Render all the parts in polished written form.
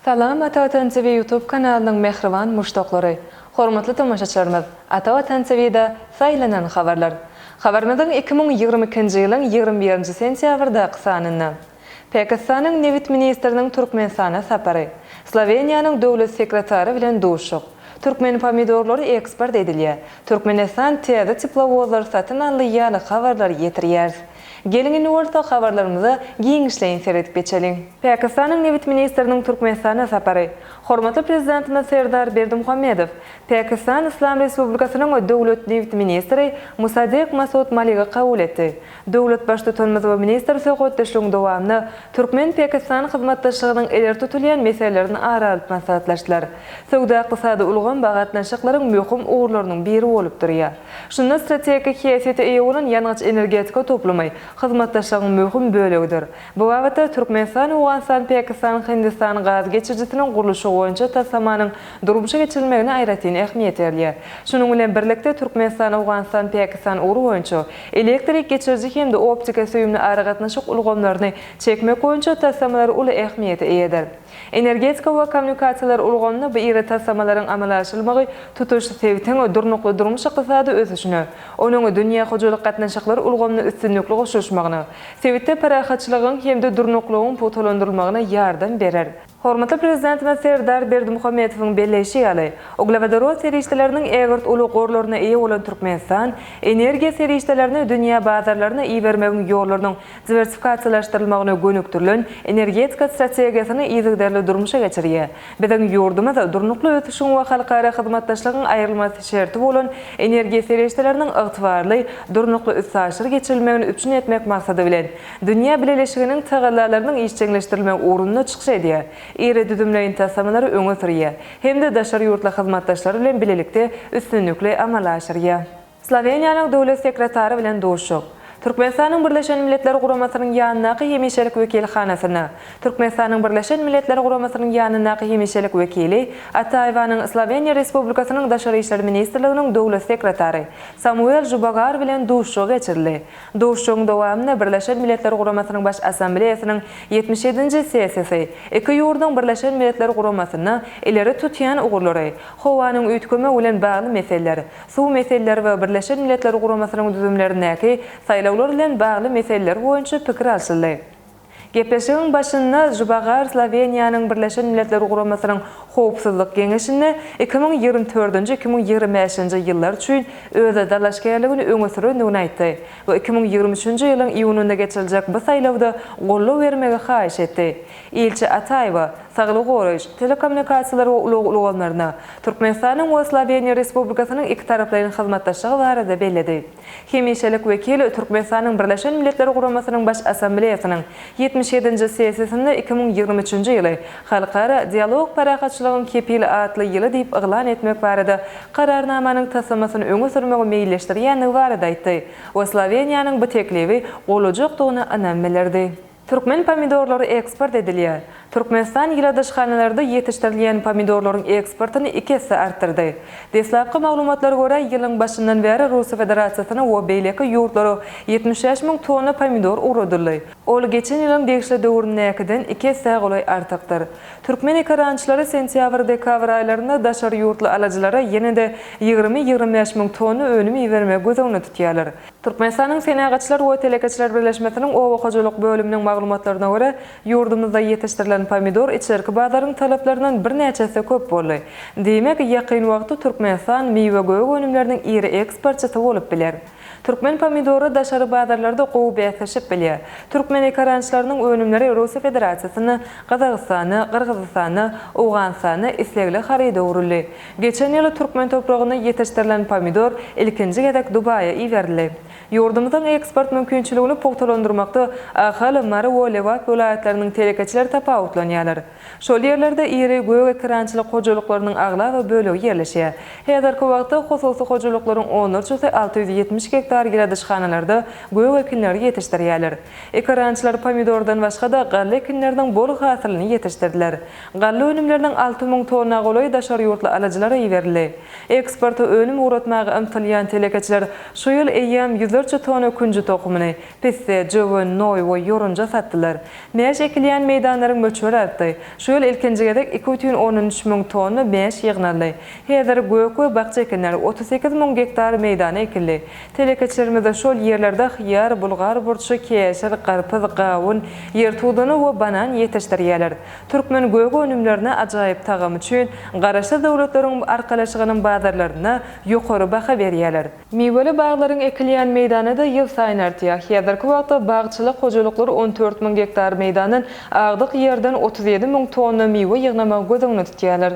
Salam Atavatan TV YouTube kanalının mehriban muştoqları. Hormatly tamaşaçylarymyz, Atavatan TV'de saylanan habarlar. Habarymyzyň 2022-nji ýylyň 21-nji sentýabrda gysanyny. Pakistanyň Nevit ministriniň Türkmenistana sapary, Sloveniýanyň döwlet sekretary bilen duşuk. Türkmen pomidorlary eksport edilýär. Türkmenistan täze tiplovozlar satyn alýan habarlar ýetirýär. Gelin orta habarlarymyzy giňişleýin seretip geçelim. Pakistanyň Nevit ministriniň Türkmenistana sapary. Hormatly prezidentimiz Serdar Berdimuhammedow, Pakistan Islam Respublikasynyň döwlet Nevit ministri Musaddiq Masud Malik'i kabul etdi. Döwlet baş tutanmaz we ministr söhbetleşiginiň dowamyny Türkmen-Pakistan hyzmatdaşlygynyň eler tutulýan meselelerini aralyp maslahatlaşdylar. Sowda-ykdysady ulgan bagatnaşyklaryň möhüm uğurlarynyň biri bolup durýar. Şunda strategik häsiýeti eýe bolan ýanyç energetika toplamy hyzmatdaşlygynyň möhüm bölegidir. Bu wagtda Türkmenistan, Awganistan, Pakistan, Hindistan gaz geçirjisiniň gurulşy boýunça tasamanyň durmuşa geçirilmegine aýratyn ähmiýet berýär. Şunuň bilen birlikde Türkmenistan, Awganistan, Pakistan uğru boýunça elektrik geçirji hemde optika söýümli aragatnaşyk ulgamlaryny çekmek boýunça tasamalar uly ähmiýete eýedir. Energetika we kommunikasiýalar ulgamyny bu ýere tasamalaryň amala aşylmagy tutuşy sebäpden durnukly durmuş ykdysady ösüşini, onuň dünýä hojalyk gatnaşyklary ulgamyny üstünlikli goşuşmagyny, sebäpde parahatçylygyň hemde durnuklygyň potolandyrylmagyna ýardam berer. Hormatly prezidentimiz Serdar Berdimuhammedowyň belleşi ýaly, Oglawadorod serişdeleriniň egert uly gorlaryna eýe bolan Türkmenistan, energiýa serişdelerini dünýä bazarlaryna iýermegiň ýollarynyň diversifikasiýalaşdyrylmagyna gönükdirilen energetika strategiýasyny ýygdarly durmuşa geçirýär. Biziň ýurdumyz durnukly ötüşiň we halkara hyzmatdaşlygyň aýrylmasy şerti bolan energiýa serişdeleriniň ygtybarly, durnukly üsaşyr geçirilmegini üçin etmek maksady bilen dünýä birleşiginiň tagallalarynyň işçileşdirilmegi uğruna çykyş edýär. Ýere düdümleýin tasamalary öňe sürýär. Hemde daşary ýurtly hyzmatdaşlary bilen bilelikde üstünlikli amal aşyrýar. Sloveniýanyň döwlet sekretary bilen duşuk. Türkmenistanyň Birleşen Milletler Guramasynyň ýanynaky hemişelik wekilhanasyna, Türkmenistanyň Birleşen Milletler Guramasynyň ýanynaky hemişelik wekili, Ataýwanyň Sloveniýa Respublikasynyň Daşary işler ministrliginiň döwlet sekretary Samuel Zhubagar bilen duşuk geçirildi. Duşugyň dowamyny Birleşen Milletler Guramasynyň baş assambleýasynyň 77-nji sessiýasy, iki ýurduň Birleşen Milletler Guramasyny ileri tutýan ugurlary, howanyň üýtküme bilen bagly meseleler, suw meseleleri we Birleşen Milletler Guramasynyň düzümlerindäki saýlawlar bilen bagly meseleler boýunça pikir alşyldy. Gepleşigiň başynda Zhubagar Sloveniýanyň Birleşen Milletler Guramasynyň howpsuzlyk geňeşine 2024-2025-nji ýyllar üçin öze dalaşgärligini öňe sürendigini aýtdy we 2023-nji ýylyň iýununda geçiriljek bu saýlawda gollaw bermegi haýyş etdi. Ilçe Ataýwa saglyk goraýyş, telekommunikasiýalar we ulgamlaryna Türkmenistanyň we Sloveniýa Respublikasynyň iki taraplaryň hyzmatdaşlygy barada belledi. Hemişelik wekili Türkmenistanyň Birleşen Milletler Guramasynyň baş assambleýasynyň 77-nji sessiýasynda 2023-nji ýyly halkara dialog parahatçylygyň kepili atly ýyly diýip eglan etmek barada kararnamanyň tasamasyny öňe sürmegi meýilleşdirýäni barada aýtdy. We Sloveniýanyň bu teklibi bolajak-dygyny anam bilerdi. Türkmen pomidorlary eksport edilýär. Türkmenistan ýyladyşhanalarda ýetişdirilýän pomidorlaryň eksportyny 2 hisse artdyrdy. Deslapky maglumatlara görä ýylyň başyndan beri Russiýa Federasiýasyna we beýleki ýurtlary 73.000 tonna pomidor uradyldy. Ol geçen ýylyň degişli döwründäkinden 2 hisse golay artykdyr. Türkmen ekarançylary sentýabr-dekabr aýlarynda daşary ýurtly alajylara ýene-de 20-25.000 tonna önüm ýermek gözüňde tutýarlar. Türkmenistanyň Senagaçylar we Telekaçylar Birleşmesiniň owa hojalyk bölüminiň maglumatlaryna görä ýurdumyzda ýetişdirilen pomidor içerki bazaryň talaplaryndan bir näçesi köp boldy. Demek ýakyn wagtda Türkmenistan meýwe göýük önümleriniň iri eksportçysy bolup biler. Türkmen pomidory daşary bazarlarda gowy bäsleşip bilýär. Türkmen ekarançylarynyň önümleri Russiýa Federasiýasyny, Gazagystany, Kyrgyzstany, Awganystany islegli harida uruldy. Geçen ýyly Türkmen topragyna ýetişdirilen pomidor ilkinji gedek Dubaýa iwerildi. Ýurdumyzyň eksport mümkinçiligini pogtalandyrmakda ahal Mary we Lewat welaýatlarynyň telekaçylar tapawutlanýarlar. Şol ýerlerde iri göýük ekrançylyk hojalyklarynyň agla we bölegi ýerleşýär. Häzirki wagtda hususy hojalyklaryň 14.670 hektar ýyladyşhanalarda göýük ekinleri ýetişdirýärler. Ekrançylar pomidordan başga da galla ekinleriniň bol hasylyny ýetişdirdiler. Galla önümleriniň 6.000 tonna golaý daşary ýurtly alajylara iwerildi. Eksporty önüm uratmagy ymtylýan telekaçylar şu ýyl eýýam 100 3-4 tonu kunju tohumyny pisse, jowun, noy we yorunja satdylar. Meş ekilýän meýdanlaryň möçberi artdy. Şu ýyl ilkinjigedek 213 000 tonu meş ýygnaldy. Häzir gök we bakça ekinleri 38 000 hektar meýdana ekildi. Telekeçlerimizde şol ýerlerde hyýar, bulgar, burçy, keşir, garpyz, gawun, ýertuduny we banan ýetişdirýärler. Türkmen gök önümlerine ajaýyp tagamy üçin garaşy dowlatlariň arkalaşygynyň bazarlaryna ýokary baha berýärler. Meweli baglaryň ekilýän meýdany da ýyl saýyn artýar. Häzirki wagtda bagçylyk hojalyklary 14 000 hektar meýdanyň agdyk ýerden 37 000 tonna mewe ýygnamagy gözüňde tutýarlar.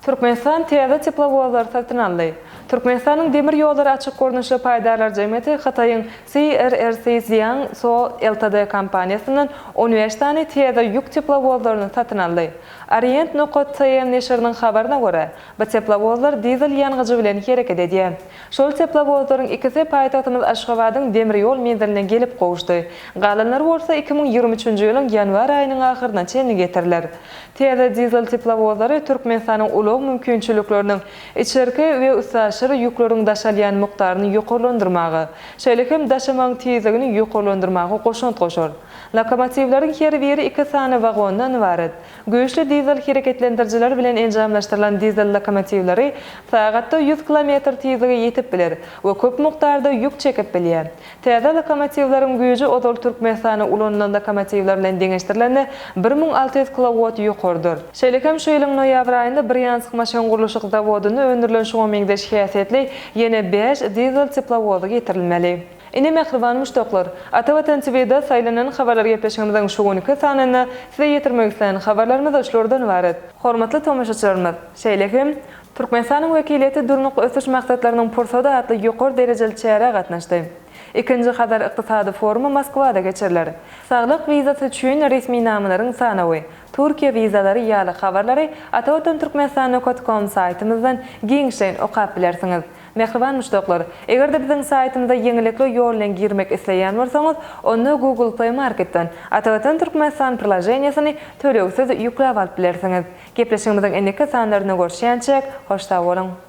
Türkmenistan täze teplovozlar satyn aldy. Türkmenistanyň demir ýollary açyk görnüşli paýdarlar jemgyýeti Hataýyň CRRC Ziyan So Ltd kompaniýasynyň 15 tane täze ýük teplovozlaryny satyn aldy. Orient.cn neşriniň habaryna görä, bu teplovozlar dizel ýangyjy bilen hereket edýär. Şol teplovozlaryň ikisi paýtagtymyz Aşgabatyň demir ýol menziline gelip gowuşdy. Galanlar bolsa 2023-nji ýylyň ýanwar aýynyň ahyryna çenli getirilýär. Täze dizel teplovozlary Türkmenistanyň ulug mümkinçilikleriniň içerki we üsaşyry ýükleriň daşalýan mukdaryny ýokarlandyrmagy, şeýlekem daşamaň tezligini ýokarlandyrmagy goşunt goşar. Lokomotivleriň her biri 2 sany wagondan ibaret. Güýçli dizel hereketlendirjiler bilen enjamlaşdyrylan dizel lokomotivleri sagatda 100 km tezlige ýetip biler we köp mukdarda ýük çekip bilýär. Täze lokomotivleriň güýji odol Türkmenistany ulanylan lokomotivler bilen deňeşdirilende 1600 kW ýokardyr. Şeýlekem şu ýylyň noýabr aýynda Bryansk maşyn guruluşy zawodyna öndürilen şu meňdeş häsiýetli ýene 5 dizel teplovozy getirilmeli. Ine mehriban muştoklar, Atawatan TV'de saýlanan habarlar ýepeşigimizden şu günkü sanyny size ýetirmek isleýän habarlarymyz şolardan ibaret. Hormatly tomoşaçylarymyz, şeýlekim Türkmenistanyň wekileti durnuq ösüş maksatlarynyň pursada atly ýokary derejeli çäre gatnaşdy. Ikinci Hadar Iqtisady forumy Moskwada geçirilir. Saglyk wizasy üçin resmi namalaryň sanawy, Türkiýe wizalary ýaly habarlary Atawatan Türkmenistan.com saýtymyzdan giňişen okap bilersiňiz. Mehriban muştoklar, egerde biziň saýtymyzda ýeňilikli ýol bilen girmek isleýän bolsaňyz, onu Google Play Marketden Atawatan Türkmenistan prilajenýasyny töleksiz ýükläp alyp bilersiňiz. Gepleşigimiziň endiki sanlaryna görüşýänçek, hoşda bolun.